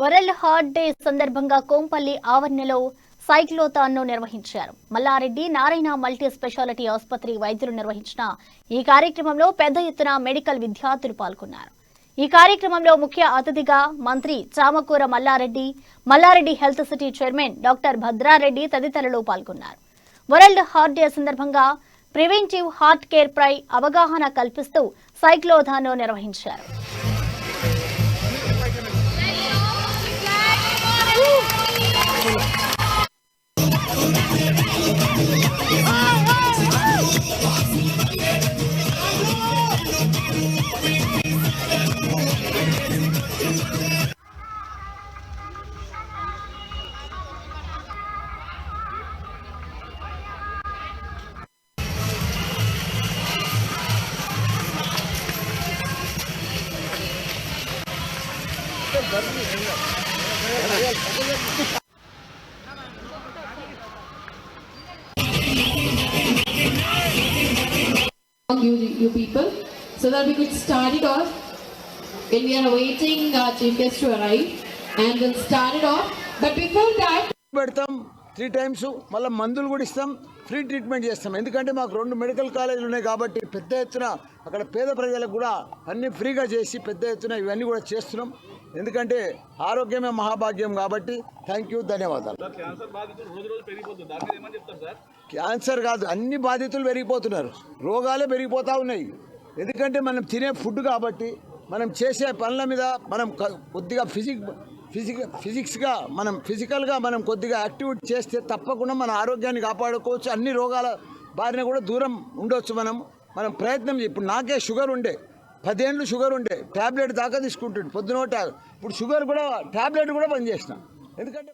World heart day సందర్భంగా కోంపల్లి ఆవరణలో సైక్లోథాన్ను నిర్వహించారు. మల్లారెడ్డి నారాయణ మల్టీ స్పెషాలిటీ ఆసుపత్రి వైద్యులు నిర్వహించిన ఈ కార్యక్రమంలో పెద్ద ఎత్తున మెడికల్ విద్యార్థులు పాల్గొన్నారు. ఈ కార్యక్రమంలో ముఖ్య అతిథిగా మంత్రి Chamakura Mallareddy health city chairman doctor Bhadrareddy తదితరులు పాల్గొన్నారు. వరల్డ్ హార్ట్ డే సందర్భంగా ప్రివెంటివ్ హార్ట్ కేర్ పై అవగాహన కల్పిస్తూ సైక్లోథాన్ను నిర్వహించారు. You people, so that we could start it off when we are awaiting our chief guest to arrive, and we'll start it off. But before that, పెడతాం 3 times మళ్ళీ మందులు కూడా ఇస్తాం, ఫ్రీ ట్రీట్మెంట్ చేస్తాం. ఎందుకంటే మాకు 2 మెడికల్ కాలేజీలు ఉన్నాయి కాబట్టి పెద్ద ఎత్తున అక్కడ పేద ప్రజలకు కూడా అన్ని ఫ్రీగా చేసి పెద్ద ఎత్తున ఇవన్నీ కూడా చేస్తున్నాం. ఎందుకంటే ఆరోగ్యమే మహాభాగ్యం కాబట్టి థ్యాంక్ యూ, ధన్యవాదాలు. క్యాన్సర్ కాదు, అన్ని బాధితులు పెరిగిపోతున్నారు, రోగాలే పెరిగిపోతూ ఉన్నాయి. ఎందుకంటే మనం తినే ఫుడ్ కాబట్టి మనం చేసే పనుల మీద మనం కొద్దిగా ఫిజిక్స్గా మనం ఫిజికల్గా మనం కొద్దిగా యాక్టివిటీ చేస్తే తప్పకుండా మన ఆరోగ్యాన్ని కాపాడుకోవచ్చు. అన్ని రోగాల బారిన కూడా దూరం ఉండొచ్చు. మనం ప్రయత్నం. ఇప్పుడు నాకే షుగర్ ఉండే, 10 ఏళ్ళు షుగర్ ఉండే, ట్యాబ్లెట్ దాకా తీసుకుంటుండే పొద్దున. ఇప్పుడు షుగర్ కూడా ట్యాబ్లెట్ కూడా బంద్ చేసిన. ఎందుకంటే